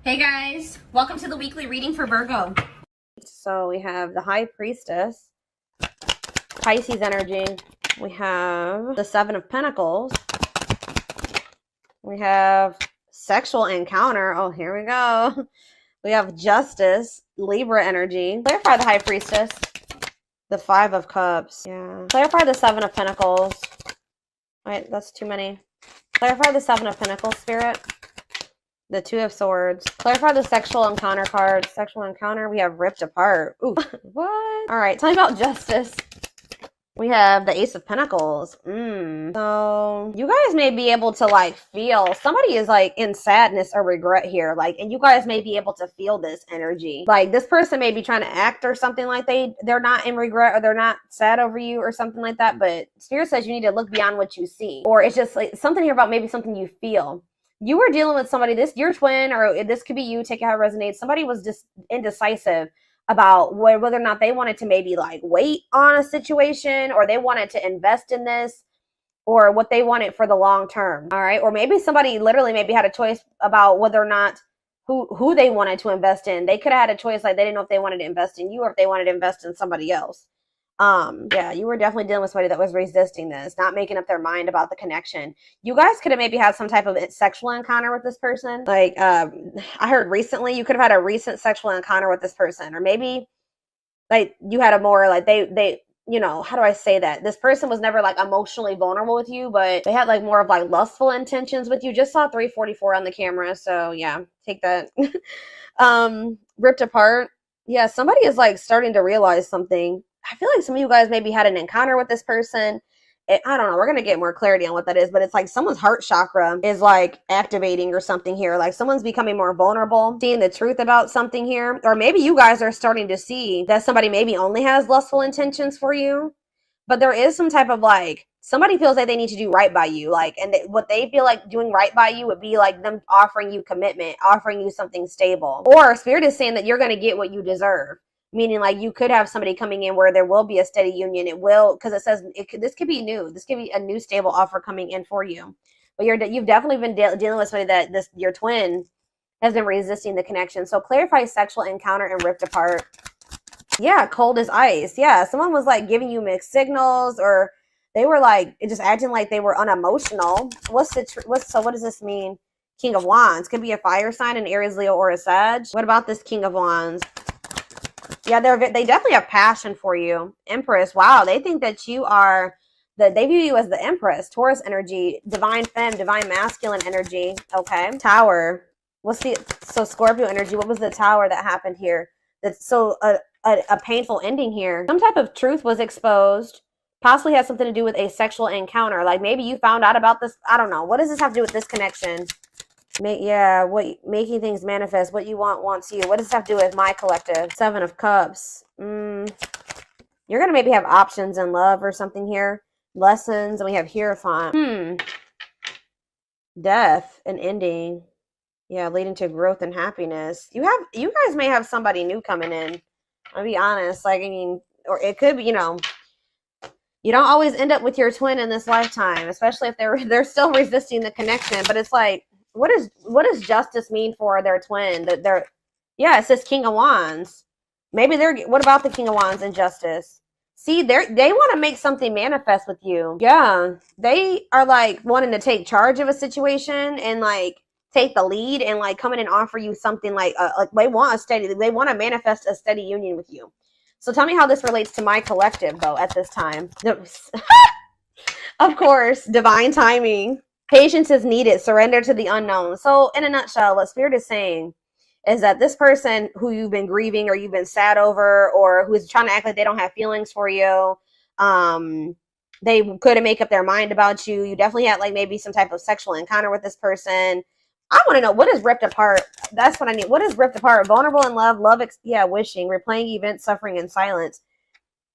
Hey guys, welcome to the weekly reading for Virgo. So we have the High Priestess, Pisces energy. We have the Seven of Pentacles. We have sexual encounter. Oh, here we go. We have Justice, Libra energy. Clarify the High Priestess. The Five of Cups. Yeah. Clarify the Seven of Pentacles. Wait, that's too many. Clarify the Seven of Pentacles, Spirit. The Two of Swords. Clarify the sexual encounter card. Sexual encounter. We have ripped apart. Ooh. What? All right. Tell me about Justice. We have the Ace of Pentacles. So you guys may be able to feel somebody is in sadness or regret here. And you guys may be able to feel this energy. This person may be trying to act or something like they're not in regret or they're not sad over you or something like that. But Spirit says you need to look beyond what you see. Or it's just something here about maybe something you feel. You were dealing with somebody, your twin, or this could be you, take it how it resonates. Somebody was just indecisive about whether or not they wanted to maybe wait on a situation, or they wanted to invest in this, or what they wanted for the long term. All right. Or maybe somebody literally maybe had a choice about whether or not who they wanted to invest in. They could have had a choice, they didn't know if they wanted to invest in you or if they wanted to invest in somebody else. Yeah, you were definitely dealing with somebody that was resisting this, not making up their mind about the connection. You guys could have maybe had some type of sexual encounter with this person. I heard recently you could have had a recent sexual encounter with this person, or maybe you had a more they how do I say that? This person was never emotionally vulnerable with you, but they had more of lustful intentions with you. Just saw 344 on the camera, so yeah, take that. Ripped apart. Yeah, somebody is starting to realize something. I feel like some of you guys maybe had an encounter with this person. I don't know. We're going to get more clarity on what that is, but it's someone's heart chakra is activating or something here. Someone's becoming more vulnerable, seeing the truth about something here. Or maybe you guys are starting to see that somebody maybe only has lustful intentions for you, but there is some type of somebody feels like they need to do right by you. What they feel like doing right by you would be them offering you commitment, offering you something stable. Or Spirit is saying that you're going to get what you deserve. Meaning you could have somebody coming in where there will be a steady union. It will, because it says this could be new. This could be a new stable offer coming in for you. But you've definitely been dealing with somebody that your twin has been resisting the connection. So clarify sexual encounter and ripped apart. Yeah, cold as ice. Yeah, someone was giving you mixed signals, or they were just acting like they were unemotional. So what does this mean? King of Wands could be a fire sign, an Aries, Leo, or a Sag. What about this King of Wands? Yeah, they definitely have passion for you. Empress, wow, they think that they view you as the Empress. Taurus energy, divine femme, divine masculine energy. Okay. Tower. So Scorpio energy, what was the Tower that happened here? That's so a painful ending here. Some type of truth was exposed. Possibly has something to do with a sexual encounter. Maybe you found out about this. I don't know. What does this have to do with this connection? Making things manifest. What you want wants you. What does this have to do with my collective? Seven of Cups. You're gonna maybe have options in love or something here. Lessons, and we have Hierophant. Death and ending. Yeah, leading to growth and happiness. You guys may have somebody new coming in. I'll be honest. Or it could be, you don't always end up with your twin in this lifetime, especially if they're still resisting the connection. But it's what does justice mean for their twin? It says King of Wands. Maybe what about the King of Wands and justice? See, they want to make something manifest with you. Yeah, they are wanting to take charge of a situation and take the lead and come in and offer you something they want to manifest a steady union with you. So tell me how this relates to my collective though at this time. Of course, divine timing. Patience is needed. Surrender to the unknown. So in a nutshell, what Spirit is saying is that this person who you've been grieving or you've been sad over, or who is trying to act like they don't have feelings for you, they couldn't make up their mind about you. You definitely had maybe some type of sexual encounter with this person. I want to know, what is ripped apart? That's what I need. What is ripped apart? Vulnerable in love, wishing, replaying events, suffering in silence.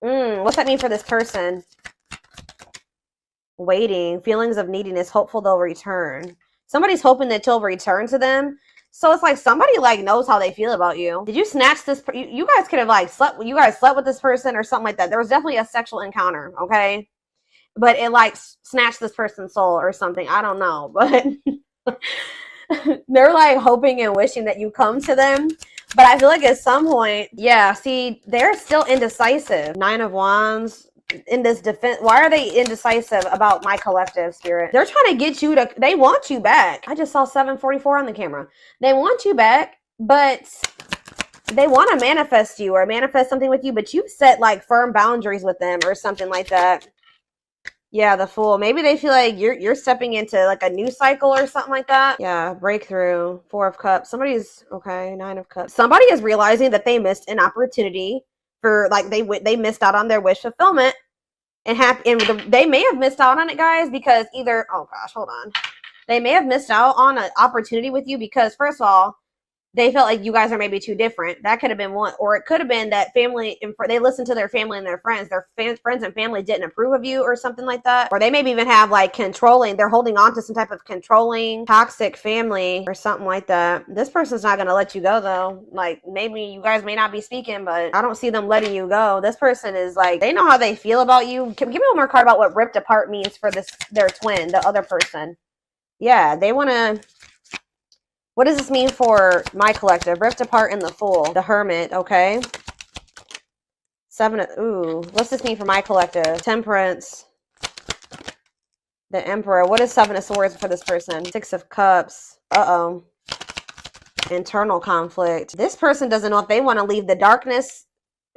What's that mean for this person? Waiting, feelings of neediness, hopeful they'll return. Somebody's hoping that you'll return to them. So it's somebody knows how they feel about you. Did you snatch this? You guys could have slept with this person or something like that. There was definitely a sexual encounter, okay? But it snatched this person's soul or something. I don't know, but They're like hoping and wishing that you come to them. But I feel like at some point, yeah, see, they're still indecisive. 9 of Wands in this defense. Why are they indecisive about my collective, Spirit? They're trying to get you to, they want you back. I just saw 744 on the camera. They want you back, but they want to manifest you or manifest something with you, but you set like firm boundaries with them or something like that. Yeah, the Fool. Maybe they feel like you're stepping into like a new cycle or something like that. Yeah, breakthrough. 4 of Cups. Somebody's okay. 9 of Cups. Somebody is realizing that they missed an opportunity for like they missed out on their wish fulfillment and they may have missed out on it, guys, because either oh gosh, hold on. They may have missed out on an opportunity with you because first of all, they felt like you guys are maybe too different. That could have been one. Or it could have been that family, they listened to their family and their friends. Their friends and family didn't approve of you or something like that. Or they maybe even have like controlling. They're holding on to some type of controlling, toxic family or something like that. This person's not going to let you go though. Like maybe you guys may not be speaking, but I don't see them letting you go. This person is like, they know how they feel about you. Give me one more card about what ripped apart means for their twin, the other person. Yeah, they want to... What does this mean for my collective? Ripped apart in the Fool. The Hermit, okay. 7 of... Ooh. What's this mean for my collective? Temperance. The Emperor. What is 7 of Swords for this person? 6 of Cups. Uh-oh. Internal conflict. This person doesn't know if they want to leave the darkness,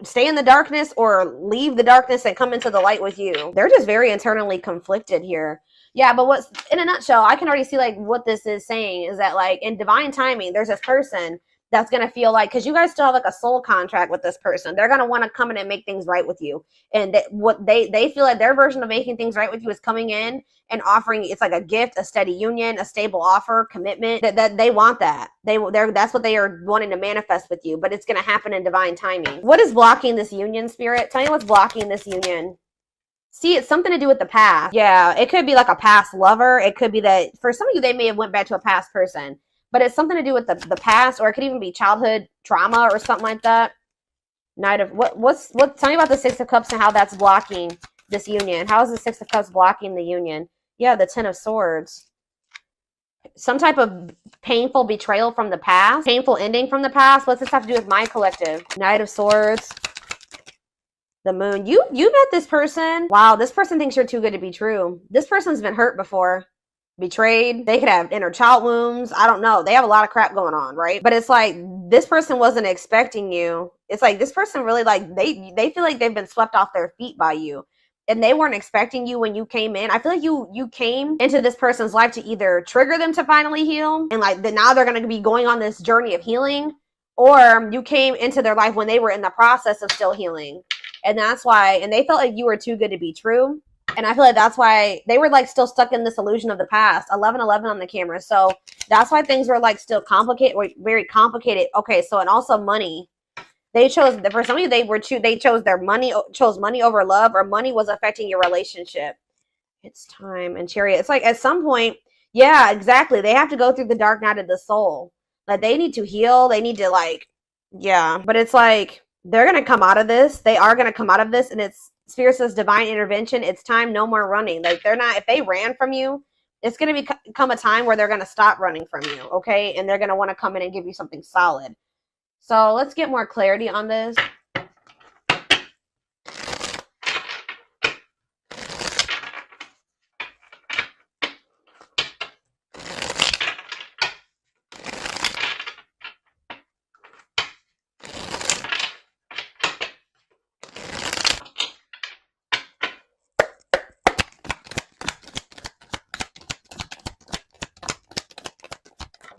stay in the darkness, or leave the darkness and come into the light with you. They're just very internally conflicted here. Yeah, but what's in a nutshell, I can already see like what this is saying is that like in divine timing, there's this person that's going to feel like, because you guys still have like a soul contract with this person. They're going to want to come in and make things right with you. And what they feel like their version of making things right with you is coming in and offering, it's like a gift, a steady union, a stable offer, commitment, that they want that. That's what they are wanting to manifest with you, but it's going to happen in divine timing. What is blocking this union, Spirit? Tell me what's blocking this union. See, it's something to do with the past. Yeah, it could be like a past lover. It could be that for some of you, they may have went back to a past person, but it's something to do with the past, or it could even be childhood trauma or something like that. Tell me about the 6 of Cups and how that's blocking this union. How is the 6 of Cups blocking the union? Yeah, the 10 of Swords. Some type of painful betrayal from the past, painful ending from the past. What's this have to do with my collective? Knight of Swords. The Moon. You met this person. Wow, this person thinks you're too good to be true. This person's been hurt before. Betrayed. They could have inner child wounds. I don't know. They have a lot of crap going on, right? But it's like this person wasn't expecting you. It's like this person really like they feel like they've been swept off their feet by you. And they weren't expecting you when you came in. I feel like you came into this person's life to either trigger them to finally heal, and like now they're going to be going on this journey of healing, or you came into their life when they were in the process of still healing. And that's why, and they felt like you were too good to be true. And I feel like that's why they were like still stuck in this illusion of the past. 1111 on the camera. So that's why things were like still complicated, very complicated. Okay, so and also money. They chose, for some of you, they chose money over love, or money was affecting your relationship. It's time. And Chariot. It's like at some point, yeah, exactly. They have to go through the dark night of the soul. Like they need to heal. They need to like, yeah. But it's like, they're going to come out of this. They are going to come out of this. And it's Spirit says divine intervention. It's time. No more running. Like they're not, if they ran from you, it's going to become a time where they're going to stop running from you. Okay. And they're going to want to come in and give you something solid. So let's get more clarity on this.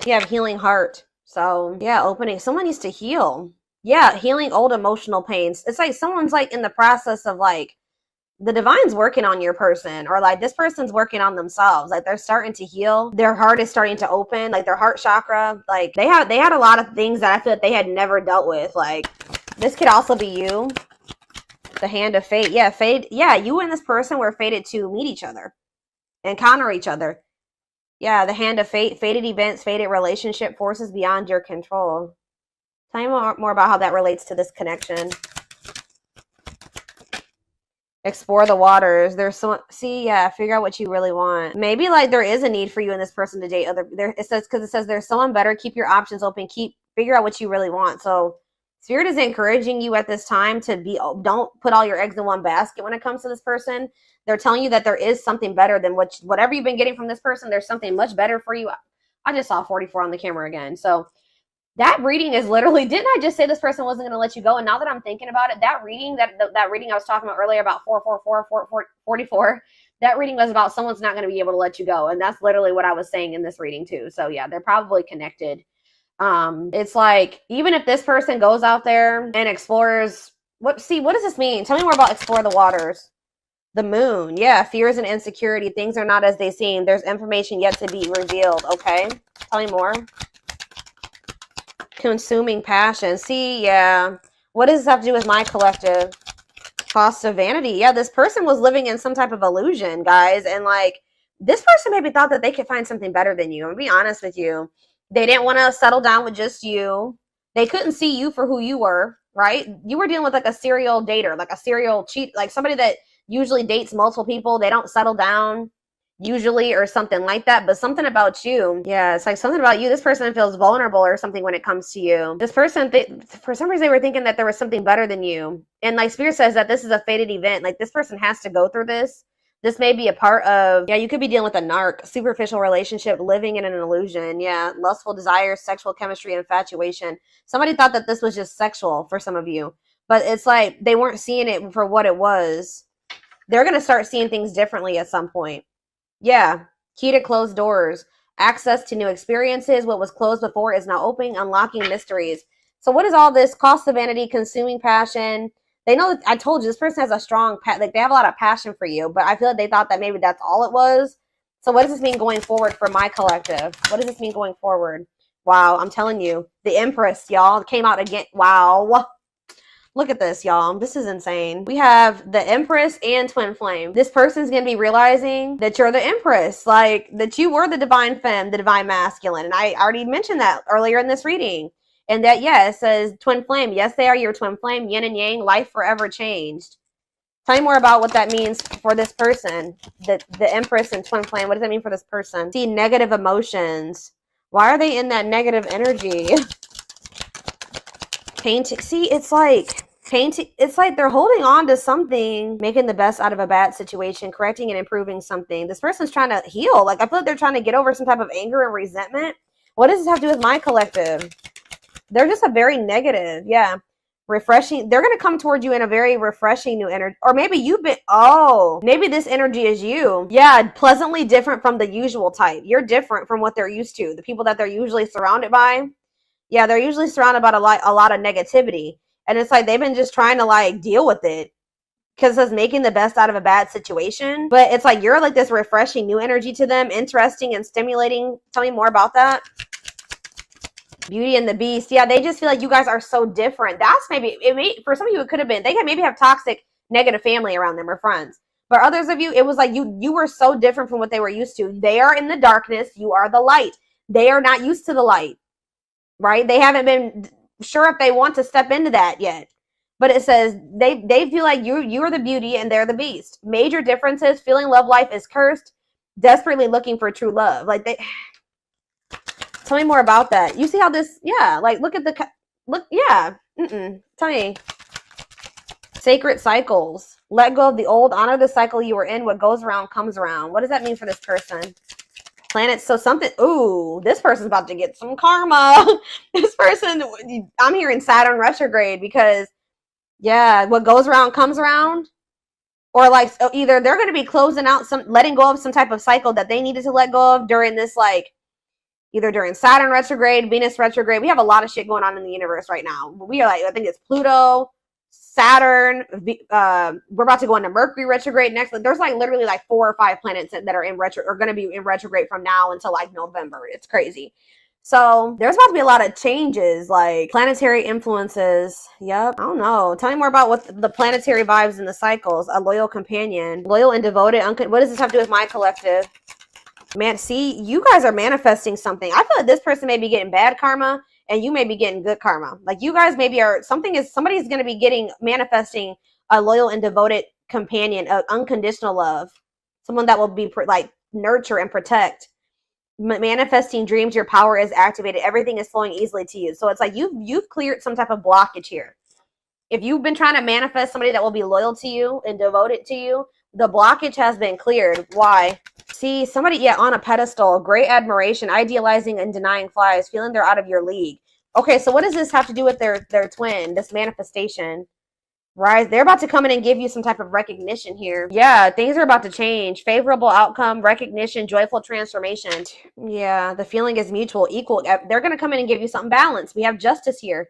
You have healing heart. So yeah, opening. Someone needs to heal. Yeah, healing old emotional pains. It's like someone's like in the process of like the divine's working on your person, or like this person's working on themselves. Like they're starting to heal. Their heart is starting to open, like their heart chakra. Like they had a lot of things that I feel like they had never dealt with. Like this could also be you. The Hand of Fate. Yeah, fate. Yeah, you and this person were fated to meet each other, encounter each other. Yeah, the Hand of Fate, fated events, fated relationship, forces beyond your control. Tell me more about how that relates to this connection. Explore the waters. There's so, see, yeah, figure out what you really want. Maybe like there is a need for you and this person to date other, there, it says, because it says there's someone better. Keep your options open. Figure out what you really want. So Spirit is encouraging you at this time to be, don't put all your eggs in one basket when it comes to this person. They're telling you that there is something better than whatever you've been getting from this person. There's something much better for you. I just saw 44 on the camera again. So that reading is literally, didn't I just say this person wasn't going to let you go? And now that I'm thinking about it, that reading, that reading I was talking about earlier about 44, that reading was about someone's not going to be able to let you go. And that's literally what I was saying in this reading too. So yeah, they're probably connected. It's like, even if this person goes out there and explores, what does this mean? Tell me more about explore the waters. The moon. Yeah, fears and insecurity. Things are not as they seem. There's information yet to be revealed. Okay. Tell me more. Consuming passion. See, yeah. What does this have to do with my collective? Cost of vanity. Yeah, this person was living in some type of illusion, guys. And like, this person maybe thought that they could find something better than you. I'm gonna be honest with you. They didn't want to settle down with just you. They couldn't see you for who you were, right? You were dealing with like a serial dater, like a serial cheat, like somebody that usually dates multiple people. They don't settle down usually or something like that, but something about you, yeah, it's like something about you, this person feels vulnerable or something when it comes to you. This person, for some reason, they were thinking that there was something better than you. And like Spirit says that this is a fated event. Like this person has to go through this. This may be a part of, yeah, you could be dealing with a narc, superficial relationship, living in an illusion. Yeah, lustful desires, sexual chemistry, infatuation. Somebody thought that this was just sexual for some of you, but it's like they weren't seeing it for what it was. They're going to start seeing things differently at some point. Yeah, key to closed doors, access to new experiences. What was closed before is now opening, unlocking mysteries. So what is all this? Cost of vanity, consuming passion. They know that, I told you, this person has a strong, like they have a lot of passion for you, but I feel like they thought that maybe that's all it was. So what does this mean going forward for my collective? What does this mean going forward? Wow, I'm telling you, the Empress, y'all, came out again. Wow. Look at this, y'all. This is insane. We have the Empress and Twin Flame. This person's going to be realizing that you're the Empress, like that you were the divine femme, the divine masculine. And I already mentioned that earlier in this reading. And that, yeah, it says Twin Flame. Yes, they are your Twin Flame, yin and yang, life forever changed. Tell me more about what that means for this person, the Empress and Twin Flame. What does that mean for this person? See, negative emotions. Why are they in that negative energy? Painting. See, it's like painting. It's like they're holding on to something, making the best out of a bad situation, correcting and improving something. This person's trying to heal. Like, I feel like they're trying to get over some type of anger and resentment. What does this have to do with my collective? They're just a very negative. Yeah. Refreshing. They're going to come towards you in a very refreshing new energy. Or maybe you've been, maybe this energy is you. Yeah. Pleasantly different from the usual type. You're different from what they're used to. The people that they're usually surrounded by. Yeah, they're usually surrounded by a lot of negativity. And it's like they've been just trying to like deal with it because it says making the best out of a bad situation. But it's like you're like this refreshing new energy to them, interesting and stimulating. Tell me more about that. Beauty and the Beast. Yeah, they just feel like you guys are so different. That's maybe, for some of you, it could have been, they could maybe have toxic, negative family around them or friends. But others of you, it was like you were so different from what they were used to. They are in the darkness. You are the light. They are not used to the light. Right? They haven't been sure if they want to step into that yet. But it says they feel like you are the beauty and they're the beast. Major differences. Feeling love life is cursed. Desperately looking for true love. Like they. Tell me more about that. You see how this? Yeah. Like look at the look. Yeah. Tell me. Sacred cycles. Let go of the old. Honor the cycle you were in. What goes around comes around. What does that mean for this person? Planets. So something, ooh, this person's about to get some karma. This person, I'm hearing Saturn retrograde because, yeah, what goes around comes around. Or like, so either they're going to be closing out letting go of some type of cycle that they needed to let go of during this, like, either during Saturn retrograde, Venus retrograde. We have a lot of shit going on in the universe right now. We are like, I think it's Pluto, Saturn, we're about to go into Mercury retrograde next. There's like literally like 4 or 5 planets that are in retro, or going to be in retrograde from now until like November. It's crazy. So there's about to be a lot of changes, like planetary influences. Yep. I don't know. Tell me more about what the planetary vibes and the cycles. A loyal companion, loyal and devoted. What does this have to do with my collective? Man, see, you guys are manifesting something. I feel like this person may be getting bad karma and you may be getting good karma. Like you guys maybe are, somebody's going to be manifesting a loyal and devoted companion, unconditional love, someone that will be like nurture and protect. Manifesting dreams, your power is activated. Everything is flowing easily to you. So it's like you've cleared some type of blockage here. If you've been trying to manifest somebody that will be loyal to you and devoted to you, the blockage has been cleared. Why? See, somebody, yeah, on a pedestal, great admiration, idealizing and denying flies, feeling they're out of your league. Okay, so what does this have to do with their twin, this manifestation? Right, they're about to come in and give you some type of recognition here. Yeah, things are about to change. Favorable outcome, recognition, joyful transformation. Yeah, the feeling is mutual, equal. They're going to come in and give you something balanced. We have justice here.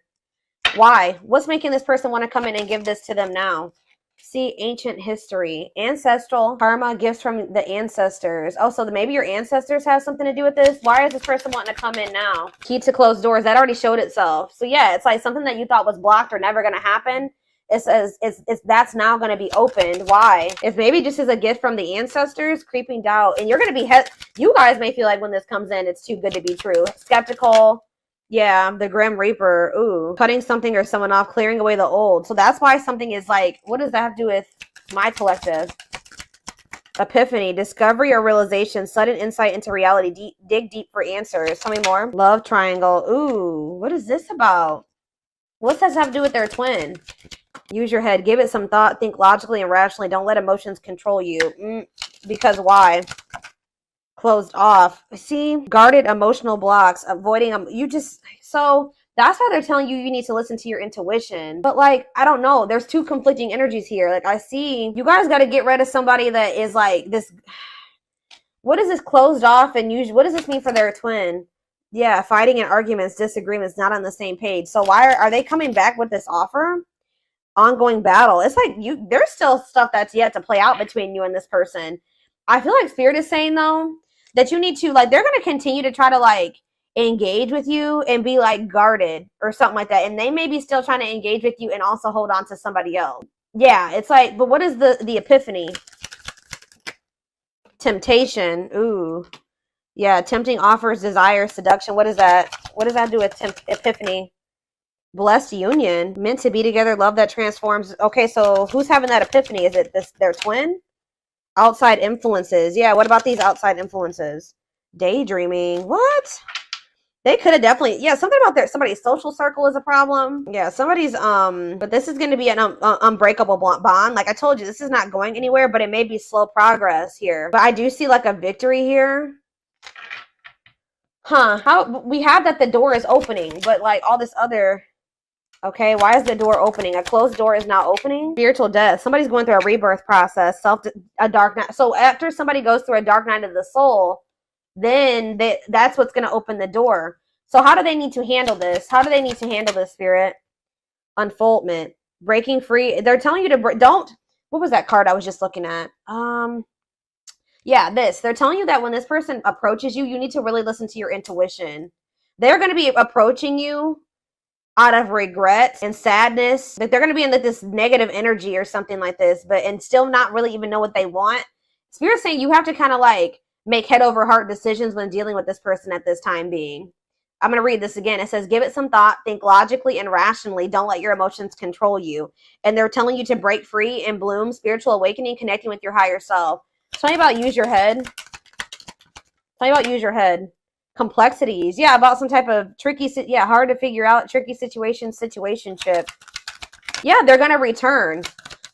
Why? What's making this person want to come in and give this to them now? See, ancient history, ancestral, karma, gifts from the ancestors. Oh, so maybe your ancestors have something to do with this? Why is this person wanting to come in now? Key to closed doors. That already showed itself. So yeah, it's like something that you thought was blocked or never going to happen. It says that's now going to be opened. Why? If maybe just as a gift from the ancestors, creeping doubt. And you're going to be, you guys may feel like when this comes in, it's too good to be true. Skeptical. Yeah, the Grim Reaper. Ooh, cutting something or someone off, clearing away the old. So that's why something is like, what does that have to do with my collective? Epiphany, discovery or realization, sudden insight into reality. Dig deep for answers. Tell me more. Love triangle. Ooh, what is this about? What does that have to do with their twin? Use your head. Give it some thought. Think logically and rationally. Don't let emotions control you. Because why? Closed off. See, guarded emotional blocks, avoiding them. So that's why they're telling you need to listen to your intuition. But like, I don't know. There's two conflicting energies here. Like I see you guys got to get rid of somebody that is like this. What is this closed off and what does this mean for their twin? Yeah, fighting and arguments, disagreements, not on the same page. So why are they coming back with this offer? Ongoing battle. It's like there's still stuff that's yet to play out between you and this person. I feel like Spirit is saying though that you need to like, they're going to continue to try to like engage with you and be like guarded or something like that. And they may be still trying to engage with you and also hold on to somebody else. Yeah, it's like, but what is the epiphany? Temptation. Ooh. Yeah, tempting offers, desire, seduction. What is that? What does that do with epiphany? Blessed union, meant to be together, love that transforms. Okay, so who's having that epiphany? Is it their twin? Outside influences. Yeah, what about these outside influences? Daydreaming. What? They could have definitely, yeah, something about somebody's social circle is a problem. Yeah, somebody's, but this is going to be an unbreakable bond. Like I told you, this is not going anywhere, but it may be slow progress here. But I do see like a victory here. Huh, how we have that the door is opening, but like all this other, okay, why is the door opening? A closed door is now opening. Spiritual death. Somebody's going through a rebirth process, a dark night. So after somebody goes through a dark night of the soul, then that's what's going to open the door. So how do they need to handle this? How do they need to handle this, Spirit? Unfoldment. Breaking free. They're telling you to what was that card I was just looking at? Yeah, they're telling you that when this person approaches you, you need to really listen to your intuition. They're going to be approaching you out of regret and sadness. Like they're going to be in this negative energy or something like this, and still not really even know what they want. Spirit's saying you have to kind of like make head over heart decisions when dealing with this person at this time being. I'm going to read this again. It says, give it some thought, think logically and rationally. Don't let your emotions control you. And they're telling you to break free and bloom, spiritual awakening, connecting with your higher self. Tell me about use your head. Tell me about use your head. Complexities. Yeah, about some type of tricky, hard to figure out, tricky situationship. Yeah, they're going to return.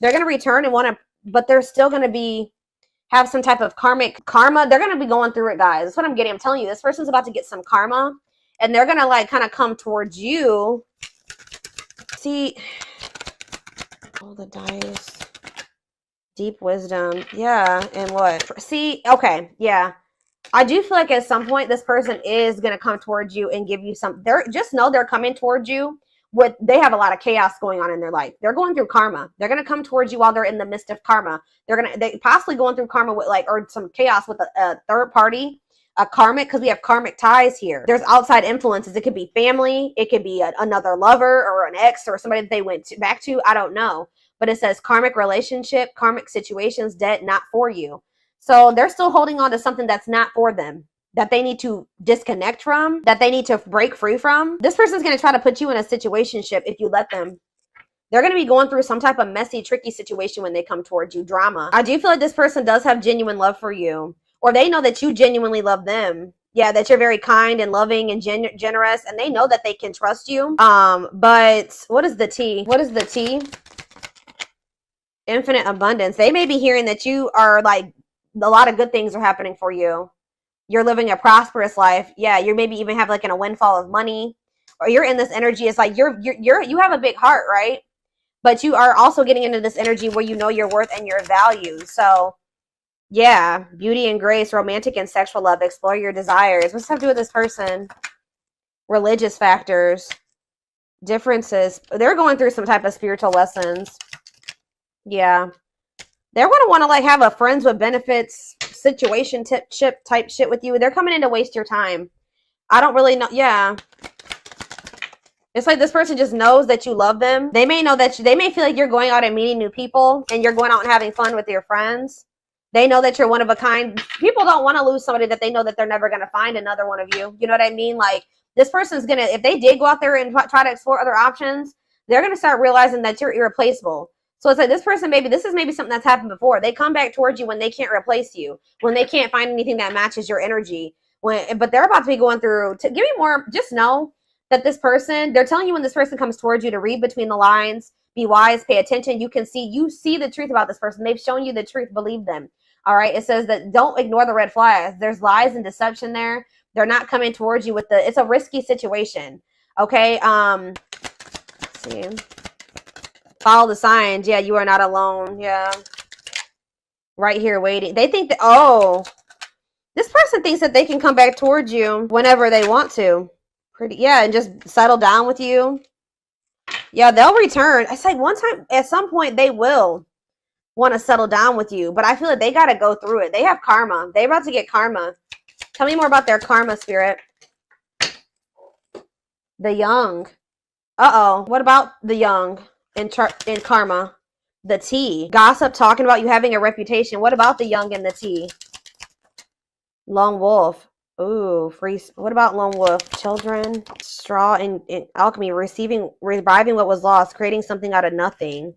They're going to return and want to, but they're still going to have some type of karma. They're going to be going through it, guys. That's what I'm getting. I'm telling you, this person's about to get some karma and they're going to like kind of come towards you. See, all the dice. Deep wisdom. Yeah. And what? See, okay. Yeah. I do feel like at some point this person is going to come towards you and give you just know they're coming towards you they have a lot of chaos going on in their life. They're going through karma. They're going to come towards you while they're in the midst of karma. They possibly going through karma with or some chaos with a third party, a karmic, because we have karmic ties here. There's outside influences. It could be family. It could be another lover or an ex or somebody that they went back to. I don't know. But it says karmic relationship, karmic situations, dead, not for you. So they're still holding on to something that's not for them, that they need to disconnect from, that they need to break free from. This person's going to try to put you in a situationship if you let them. They're going to be going through some type of messy, tricky situation when they come towards you. Drama. I do feel like this person does have genuine love for you, or they know that you genuinely love them. Yeah, that you're very kind and loving and generous, and they know that they can trust you. But what is the T? What is the T? Infinite abundance. They may be hearing that you are like, a lot of good things are happening for you. You're living a prosperous life. Yeah, you maybe even have like a windfall of money, or you're in this energy. It's like you have a big heart, right? But you are also getting into this energy where you know your worth and your value. So yeah, beauty and grace, romantic and sexual love, explore your desires. What's that have to do with this person? Religious factors, differences. They're going through some type of spiritual lessons. Yeah. They're going to want to like have a friends with benefits situation type shit with you. They're coming in to waste your time. I don't really know. Yeah. It's like this person just knows that you love them. They may know that they may feel like you're going out and meeting new people and you're going out and having fun with your friends. They know that you're one of a kind. People don't want to lose somebody that they know that they're never going to find another one of you. You know what I mean? Like this person's going to, if they did go out there and try to explore other options, they're going to start realizing that you're irreplaceable. So it's like this person, this is maybe something that's happened before. They come back towards you when they can't replace you, when they can't find anything that matches your energy. But they're about to be going through, give me more, just know that this person, they're telling you when this person comes towards you to read between the lines, be wise, pay attention. You see the truth about this person. They've shown you the truth, believe them. All right. It says that don't ignore the red flags. There's lies and deception there. They're not coming towards you with it's a risky situation. Okay. Let's see. Follow the signs. Yeah, you are not alone. Yeah. Right here waiting. They think that, this person thinks that they can come back towards you whenever they want to. And just settle down with you. Yeah, they'll return. It's like one time, at some point, they will want to settle down with you. But I feel like they got to go through it. They have karma. They're about to get karma. Tell me more about their karma, spirit. The young. What about the young in karma? The T. Gossip talking about you having a reputation. What about the young and the T? Lone wolf. Ooh, free. What about lone wolf? Children. Straw in alchemy. Reviving what was lost. Creating something out of nothing.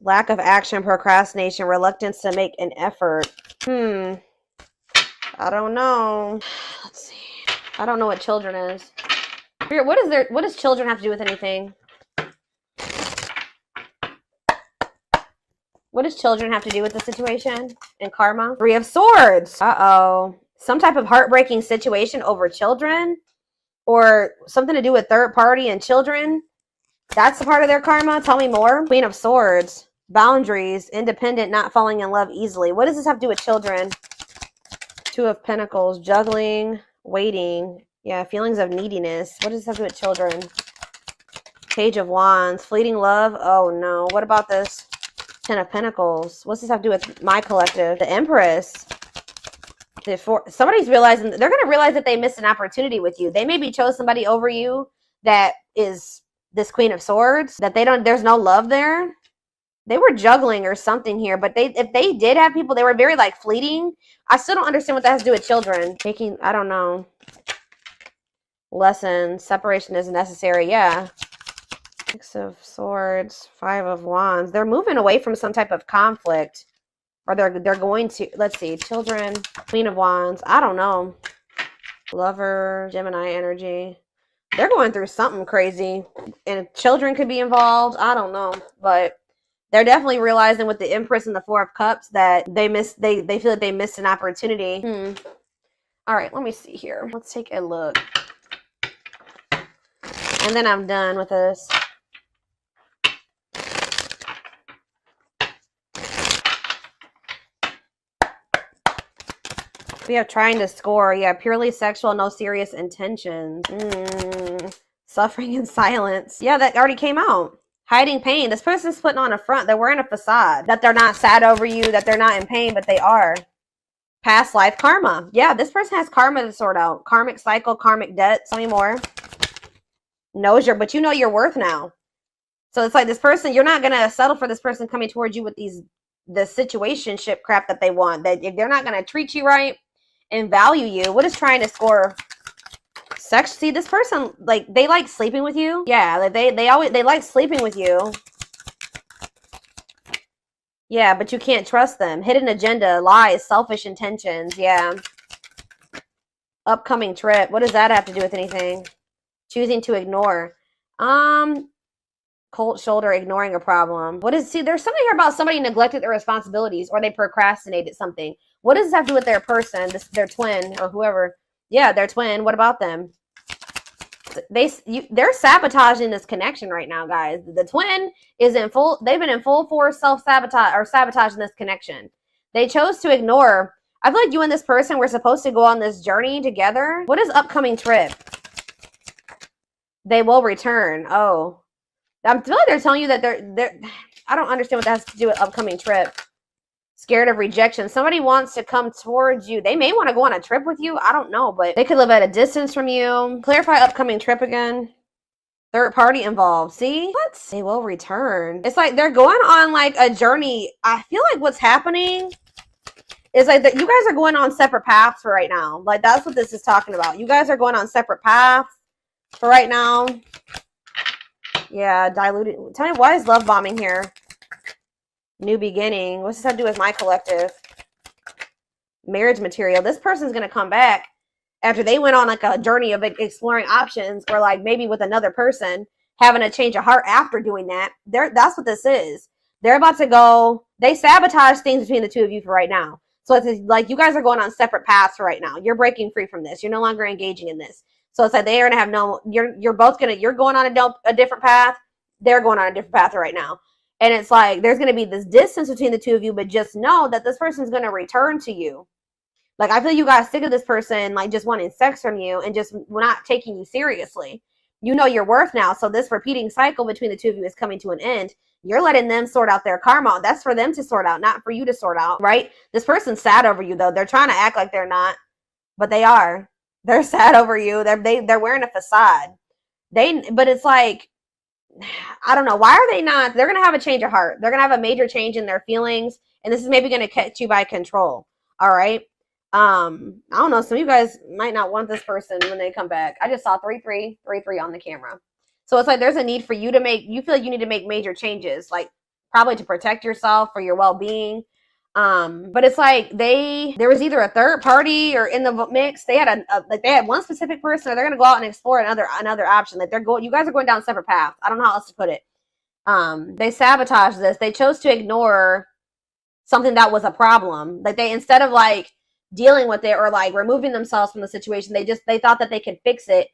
Lack of action. Procrastination. Reluctance to make an effort. I don't know. Let's see. I don't know what children is. What does children have to do with anything? What does children have to do with the situation and karma? Three of Swords. Some type of heartbreaking situation over children, or something to do with third party and children. That's a part of their karma. Tell me more. Queen of Swords. Boundaries. Independent, not falling in love easily. What does this have to do with children? Two of Pentacles. Juggling. Waiting. Yeah, feelings of neediness. What does this have to do with children? Page of Wands. Fleeting love. Oh no. What about this? Ten of Pentacles. What's this have to do with my collective? The Empress. Somebody's realizing, they're going to realize that they missed an opportunity with you. They maybe chose somebody over you that is this Queen of Swords, that there's no love there. They were juggling or something here, but if they did have people, they were very like fleeting. I still don't understand what that has to do with children. I don't know. Lesson. Separation is necessary. Yeah. Six of Swords. Five of Wands. They're moving away from some type of conflict. Or they're going to, let's see, children, Queen of Wands. I don't know. Lover, Gemini energy. They're going through something crazy. And children could be involved. I don't know. But they're definitely realizing with the Empress and the Four of Cups that they feel like they missed an opportunity. All right, let me see here. Let's take a look. And then I'm done with this. We have trying to score. Yeah, purely sexual, no serious intentions. Suffering in silence. Yeah, that already came out. Hiding pain. This person's putting on a front. They're wearing a facade. That they're not sad over you, that they're not in pain, but they are. Past life karma. Yeah, this person has karma to sort out. Karmic cycle, karmic debt. Tell me more. But you know your worth now. So it's like this person, you're not going to settle for this person coming towards you with the situationship crap that they want. That if they're not going to treat you right and value you. What is trying to score? Sex. See, this person, like, they like sleeping with you. Yeah, like they like sleeping with you. Yeah, but you can't trust them. Hidden agenda, lies, selfish intentions. Yeah. Upcoming trip. What does that have to do with anything? Choosing to ignore. Cold shoulder, ignoring a problem. What is, see, there's something here about somebody neglected their responsibilities or they procrastinated something. What does this have to do with their person, their twin or whoever? Yeah, their twin. What about them? They're sabotaging this connection right now, guys. The twin is in full, they've been in full force self-sabotage or sabotaging this connection. They chose to ignore. I feel like you and this person were supposed to go on this journey together. What is upcoming trip? They will return. Oh. I feel like they're telling you that they're I don't understand what that has to do with upcoming trip. Scared of rejection. Somebody wants to come towards you. They may want to go on a trip with you. I don't know, but they could live at a distance from you. Clarify upcoming trip again. Third party involved. See? What? They will return. It's like they're going on like a journey. I feel like what's happening is like that you guys are going on separate paths for right now. Like that's what this is talking about. You guys are going on separate paths for right now. Yeah, diluted. Tell me, why is love bombing here? New beginning. What's this have to do with my collective? Marriage material. This person's going to come back after they went on like a journey of exploring options or like maybe with another person, having a change of heart after doing that. That's what this is. They're about to go. They sabotage things between the two of you for right now. So it's like you guys are going on separate paths for right now. You're breaking free from this. You're no longer engaging in this. So it's like they are going to have no, you're going on a different path. They're going on a different path right now. And it's like, there's going to be this distance between the two of you, but just know that this person's going to return to you. Like, I feel you got sick of this person, like just wanting sex from you and just not taking you seriously. You know your worth now. So this repeating cycle between the two of you is coming to an end. You're letting them sort out their karma. That's for them to sort out, not for you to sort out, right? This person's sad over you though. They're trying to act like they're not, but they are. They're sad over you. They're wearing a facade. But it's like, I don't know. Why are they not? They're going to have a change of heart. They're going to have a major change in their feelings. And this is maybe going to catch you by control. All right. I don't know. Some of you guys might not want this person when they come back. I just saw 3-3 on the camera. So it's like, there's a need for you to you feel like you need to make major changes, like probably to protect yourself for your well-being. But it's like there was either a third party or in the mix. They had they had one specific person, or they're going to go out and explore another option. Like you guys are going down separate paths. I don't know how else to put it. They sabotaged this. They chose to ignore something that was a problem. Like instead of like dealing with it or like removing themselves from the situation, they thought that they could fix it,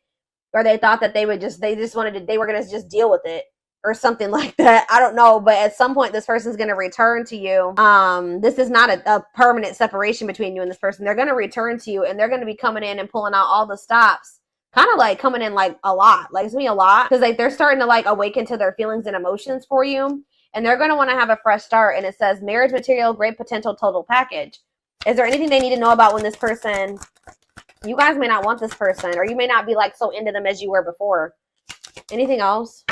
or they thought that they were going to just deal with it. Or something like that. I don't know. But at some point, this person's going to return to you. This is not a permanent separation between you and this person. They're going to return to you, and they're going to be coming in and pulling out all the stops. Kind of like coming in like a lot. Like, it's me a lot. Because like they're starting to like awaken to their feelings and emotions for you. And they're going to want to have a fresh start. And it says marriage material, great potential, total package. Is there anything they need to know about when this person... You guys may not want this person. Or you may not be like so into them as you were before. Anything else?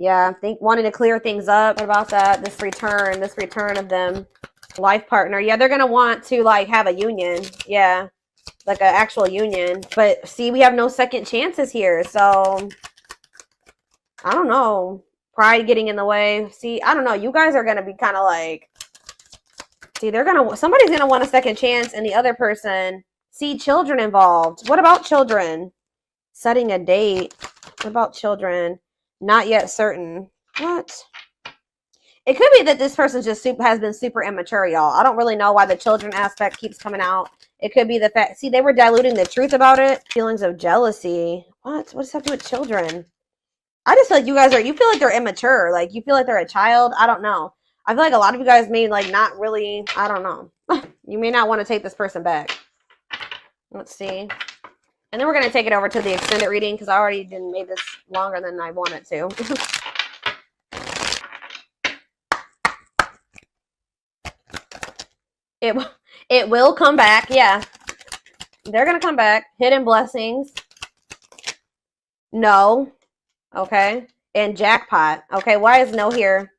Yeah, wanting to clear things up. What about that? This return of them. Life partner. Yeah, they're going to want to like have a union. Yeah, like an actual union. But see, we have no second chances here. So, I don't know. Pride getting in the way. See, I don't know. You guys are going to be kind of like, see, somebody's going to want a second chance, and the other person, see, children involved. What about children? Setting a date. What about children? Not yet certain. What? It could be that this person just has been super immature, y'all. I don't really know why the children aspect keeps coming out. It could be the fact, see, they were diluting the truth about it. Feelings of jealousy. What does that do with children? I just feel like you feel like they're immature. Like, you feel like they're a child. I don't know. I feel like a lot of you guys may like not really, I don't know. You may not want to take this person back. Let's see. And then we're going to take it over to the extended reading because I already made this longer than I wanted to. It will come back. Yeah. They're going to come back. Hidden blessings. No. Okay. And jackpot. Okay. Why is no here?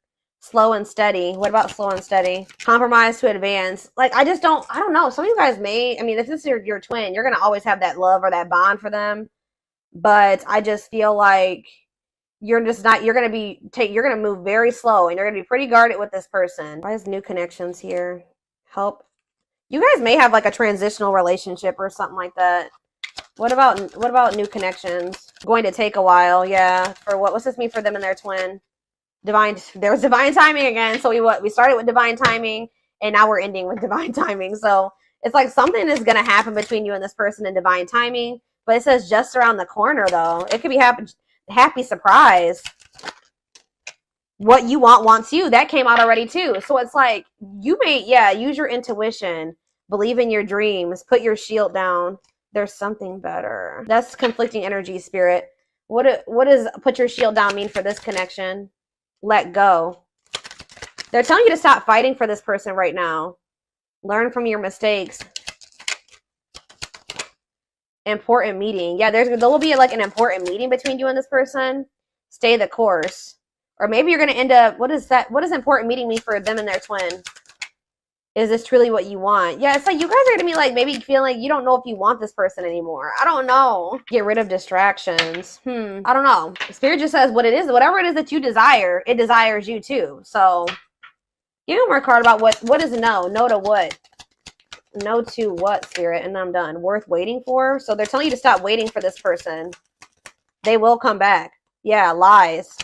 Slow and steady. What about slow and steady? Compromise to advance. Like, I don't know. Some of you guys may, I mean, if this is your twin, you're going to always have that love or that bond for them. But I just feel like you're just not, you're going to move very slow and you're going to be pretty guarded with this person. Why is new connections here? Help. You guys may have like a transitional relationship or something like that. What about new connections? Going to take a while. Yeah. For what's this mean for them and their twin? There was divine timing again. So we started with divine timing and now we're ending with divine timing. So it's like something is going to happen between you and this person in divine timing, but it says just around the corner though. It could be happy surprise. What you want wants you. That came out already too. So it's like you may, use your intuition, believe in your dreams, put your shield down. There's something better. That's conflicting energy, spirit. What does put your shield down mean for this connection? Let go. They're telling you to stop fighting for this person right now. Learn from your mistakes. Important meeting. Yeah, there will be like an important meeting between you and this person. Stay the course. Or maybe you're going to end up, what does important meeting mean for them and their twin? Is this truly what you want? Yeah, it's like you guys are going to be like maybe feeling like you don't know if you want this person anymore. I don't know. Get rid of distractions. I don't know. Spirit just says what it is. Whatever it is that you desire, it desires you too. So give me more card about what is no. No to what? No to what, Spirit? And I'm done. Worth waiting for? So they're telling you to stop waiting for this person. They will come back. Yeah, lies.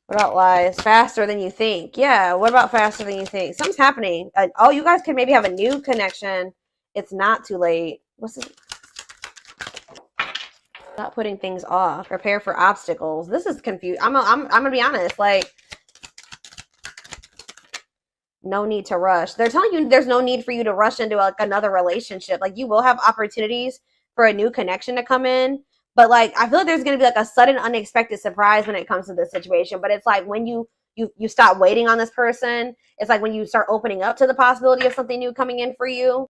What about lies? Faster than you think. Yeah, what about faster than you think? Something's happening. Oh, you guys can maybe have a new connection. It's not too late. What's this? Not putting things off. Prepare for obstacles. This is confused. I'm gonna be honest. Like, no need to rush. They're telling you there's no need for you to rush into like another relationship. Like, you will have opportunities for a new connection to come in. But like, I feel like there's going to be like a sudden unexpected surprise when it comes to this situation. But it's like when you stop waiting on this person, it's like when you start opening up to the possibility of something new coming in for you.